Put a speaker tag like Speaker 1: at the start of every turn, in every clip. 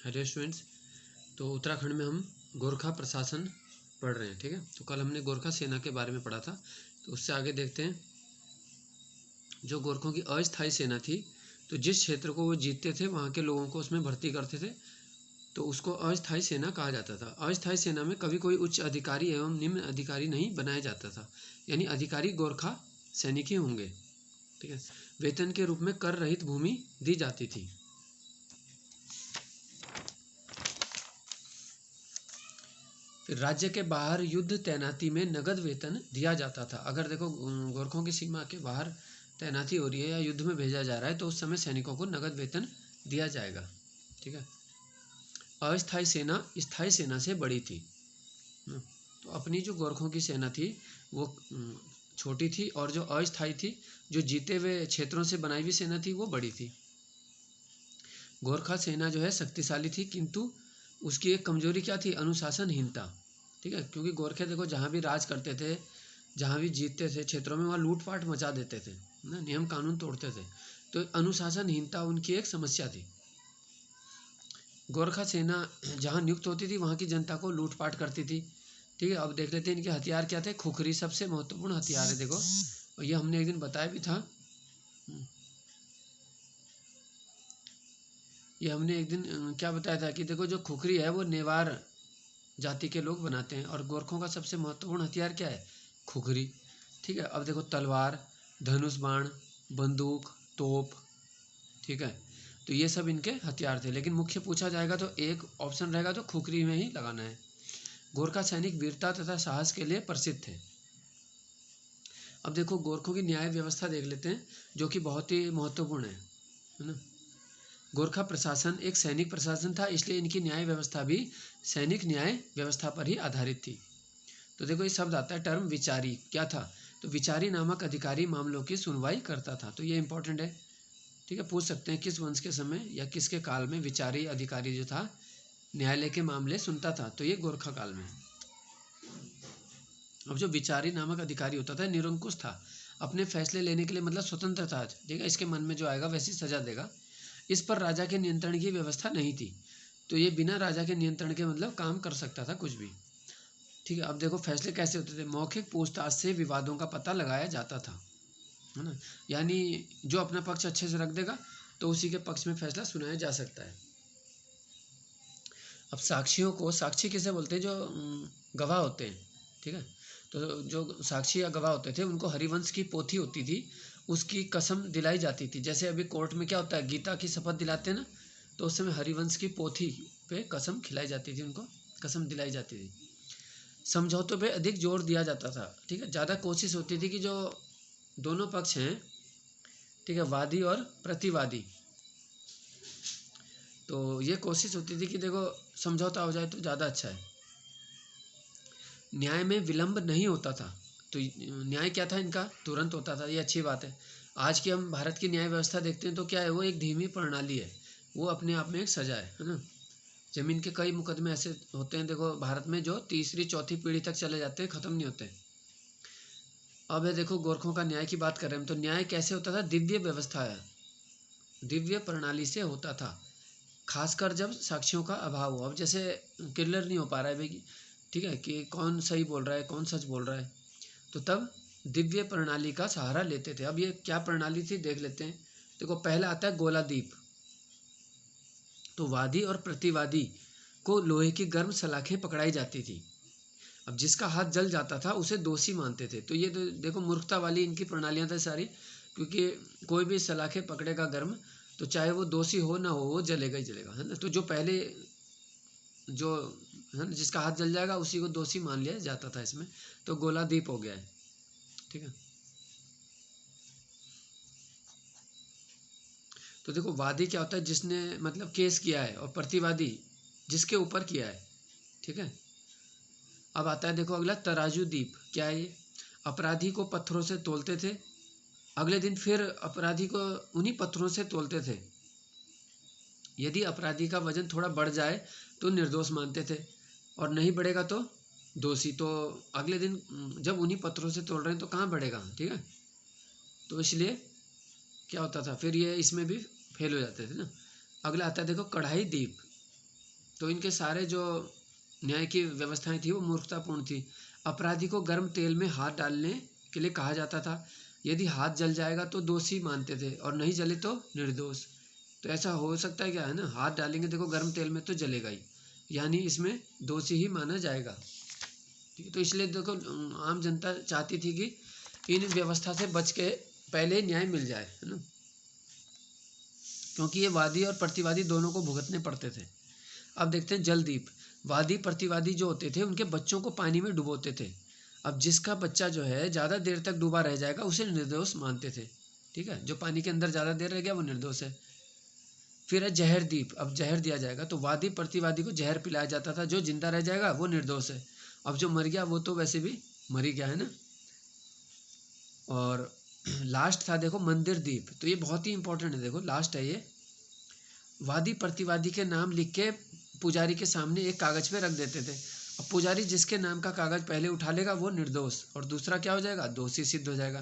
Speaker 1: Hello students. तो उत्तराखंड में हम गोरखा प्रशासन पढ़ रहे हैं। ठीक है, तो कल हमने गोरखा सेना के बारे में पढ़ा था, तो उससे आगे देखते हैं। जो गोरखों की अस्थायी सेना थी, तो जिस क्षेत्र को वो जीतते थे वहाँ के लोगों को उसमें भर्ती करते थे, तो उसको अस्थायी सेना कहा जाता था। अस्थायी सेना में कभी कोई उच्च अधिकारी एवं निम्न अधिकारी नहीं बनाया जाता था, यानी अधिकारी गोरखा सैनिक ही होंगे। ठीक है, वेतन के रूप में कर रहित भूमि दी जाती थी। फिर राज्य के बाहर युद्ध तैनाती में नगद वेतन दिया जाता था। अगर देखो गोरखों की सीमा के बाहर तैनाती हो रही है या युद्ध में भेजा जा रहा है, तो उस समय सैनिकों को नगद वेतन दिया जाएगा। ठीक है, अस्थायी सेना स्थायी सेना से बड़ी थी। तो अपनी जो गोरखों की सेना थी वो छोटी थी, और जो अस्थायी थी, जो जीते हुए क्षेत्रों से बनाई हुई सेना थी, वो बड़ी थी। गोरखा सेना जो है शक्तिशाली थी, किंतु उसकी एक कमजोरी क्या थी? अनुशासनहीनता। ठीक है, क्योंकि गोरखे देखो जहाँ भी राज करते थे, जहाँ भी जीतते थे क्षेत्रों में, वहाँ लूटपाट मचा देते थे ना, नियम कानून तोड़ते थे। तो अनुशासनहीनता उनकी एक समस्या थी। गोरखा सेना जहाँ नियुक्त होती थी वहाँ की जनता को लूटपाट करती थी। ठीक है, अब देख लेते हैं इनके हथियार क्या थे। खुखरी सबसे महत्वपूर्ण हथियार है, देखो, और ये हमने एक दिन बताया भी था। ये हमने एक दिन क्या बताया था कि देखो जो खुखरी है वो नेवार जाति के लोग बनाते हैं, और गोरखों का सबसे महत्वपूर्ण हथियार क्या है? खुखरी। ठीक है, अब देखो तलवार, धनुष बाण, बंदूक, तोप। ठीक है, तो ये सब इनके हथियार थे। लेकिन मुख्य पूछा जाएगा तो एक ऑप्शन रहेगा, तो खुखरी में ही लगाना है। गोरखा सैनिक वीरता तथा साहस के लिए प्रसिद्ध थे। अब देखो गोरखों की न्याय व्यवस्था देख लेते हैं, जो कि बहुत ही महत्वपूर्ण है ना। गोरखा प्रशासन एक सैनिक प्रशासन था, इसलिए इनकी न्याय व्यवस्था भी सैनिक न्याय व्यवस्था पर ही आधारित थी। तो देखो ये शब्द आता है टर्म विचारी, क्या था? तो विचारी नामक अधिकारी मामलों की सुनवाई करता था। तो ये इंपॉर्टेंट है। ठीक है, पूछ सकते हैं किस वंश के समय या किसके काल में विचारी अधिकारी जो था न्यायालय के मामले सुनता था? तो ये गोरखा काल में। अब जो विचारी नामक अधिकारी होता था निरंकुश था, अपने फैसले लेने के लिए मतलब स्वतंत्र था। ठीक है, इसके मन में जो आएगा वैसी सजा देगा। इस पर राजा के नियंत्रण की व्यवस्था नहीं थी, तो ये बिना राजा के नियंत्रण के मतलब काम कर सकता था कुछ भी। ठीक है, अब देखो फैसले कैसे होते थे। मौखिक पूछताछ से विवादों का पता लगाया जाता था, है ना, यानी जो अपना पक्ष अच्छे से रख देगा तो उसी के पक्ष में फैसला सुनाया जा सकता है। अब साक्षियों को, साक्षी किसे बोलते हैं? जो गवाह होते हैं। ठीक है, तो जो साक्षी या गवाह होते थे उनको हरिवंश की पोथी होती थी, उसकी कसम दिलाई जाती थी। जैसे अभी कोर्ट में क्या होता है, गीता की शपथ दिलाते हैं ना, तो उस समय हरिवंश की पोथी पे कसम खिलाई जाती थी, उनको कसम दिलाई जाती थी। समझौतों पे अधिक जोर दिया जाता था। ठीक है, ज़्यादा कोशिश होती थी कि जो दोनों पक्ष हैं, ठीक है, वादी और प्रतिवादी, तो ये कोशिश होती थी कि देखो समझौता हो जाए तो ज़्यादा अच्छा है। न्याय में विलंब नहीं होता था, तो न्याय क्या था इनका? तुरंत होता था। ये अच्छी बात है। आज की हम भारत की न्याय व्यवस्था देखते हैं तो क्या है, वो एक धीमी प्रणाली है, वो अपने आप में एक सजा है ना। जमीन के कई मुकदमे ऐसे होते हैं देखो भारत में, जो तीसरी चौथी पीढ़ी तक चले जाते हैं, ख़त्म नहीं होते। अब है देखो गोरखों का न्याय की बात कर रहे हैं, तो न्याय कैसे होता था? दिव्य व्यवस्था है, दिव्य प्रणाली से होता था, खासकर जब साक्षियों का अभाव हो। अब जैसे क्लियर नहीं हो पा रहा है भाई, ठीक है, कि कौन सही बोल रहा है कौन सच बोल रहा है, तो तब दिव्य प्रणाली का सहारा लेते थे। अब ये क्या प्रणाली थी देख लेते हैं। देखो पहला आता है गोलादीप। तो वादी और प्रतिवादी को लोहे की गर्म सलाखें पकड़ाई जाती थी। अब जिसका हाथ जल जाता था उसे दोषी मानते थे। तो ये तो देखो मूर्खता वाली इनकी प्रणालियाँ थी सारी, क्योंकि कोई भी सलाखें पकड़ेगा गर्म, तो चाहे वो दोषी हो ना हो, वो जलेगा ही जलेगा, है ना। तो जो पहले जो है ना, जिसका हाथ जल जाएगा उसी को दोषी मान लिया जाता था इसमें। तो गोलादीप हो गया है। ठीक है, तो देखो वादी क्या होता है? जिसने मतलब केस किया है, और प्रतिवादी जिसके ऊपर किया है। ठीक है, अब आता है देखो अगला तराजू दीप। क्या है ये? अपराधी को पत्थरों से तोलते थे, अगले दिन फिर अपराधी को उन्हीं पत्थरों से तोलते थे। यदि अपराधी का वजन थोड़ा बढ़ जाए तो निर्दोष मानते थे, और नहीं बढ़ेगा तो दोषी। तो अगले दिन जब उन्हीं पत्थरों से तोल रहे हैं तो कहाँ बढ़ेगा? ठीक है, तो इसलिए क्या होता था फिर, ये इसमें भी फेल हो जाते थे ना। अगला आता है देखो कढ़ाई दीप। तो इनके सारे जो न्याय की व्यवस्थाएं थी वो मूर्खतापूर्ण थी। अपराधी को गर्म तेल में हाथ डालने के लिए कहा जाता था। यदि हाथ जल जाएगा तो दोषी मानते थे और नहीं जले तो निर्दोष। तो ऐसा हो सकता है क्या, है ना, हाथ डालेंगे देखो गर्म तेल में तो जलेगा ही, यानी इसमें दोषी ही माना जाएगा। ठीक है, तो इसलिए देखो आम जनता चाहती थी कि इन व्यवस्था से बच के पहले न्याय मिल जाए, है ना, क्योंकि ये वादी और प्रतिवादी दोनों को भुगतने पड़ते थे। अब देखते हैं जलदीप। वादी प्रतिवादी जो होते थे उनके बच्चों को पानी में डुबोते थे। अब जिसका बच्चा जो है ज़्यादा देर तक डूबा रह जाएगा उसे निर्दोष मानते थे। ठीक है, जो पानी के अंदर ज़्यादा देर रह गया वो निर्दोष है। फिर है जहरदीप। अब जहर दिया जाएगा तो वादी प्रतिवादी को जहर पिलाया जाता था, जो जिंदा रह जाएगा वो निर्दोष है। अब जो मर गया वो तो वैसे भी मर ही गया, है ना। और लास्ट था देखो मंदिर दीप। तो ये बहुत ही इंपॉर्टेंट है, देखो लास्ट है ये। वादी प्रतिवादी के नाम लिख के पुजारी के सामने एक कागज पे रख देते थे। अब पुजारी जिसके नाम का कागज पहले उठा लेगा वो निर्दोष और दूसरा क्या हो जाएगा, दोषी सिद्ध हो जाएगा।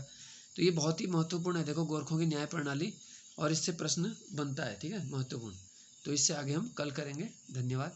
Speaker 1: तो ये बहुत ही महत्वपूर्ण है देखो गोरखों की न्याय प्रणाली, और इससे प्रश्न बनता है। ठीक है, महत्वपूर्ण। तो इससे आगे हम कल करेंगे। धन्यवाद।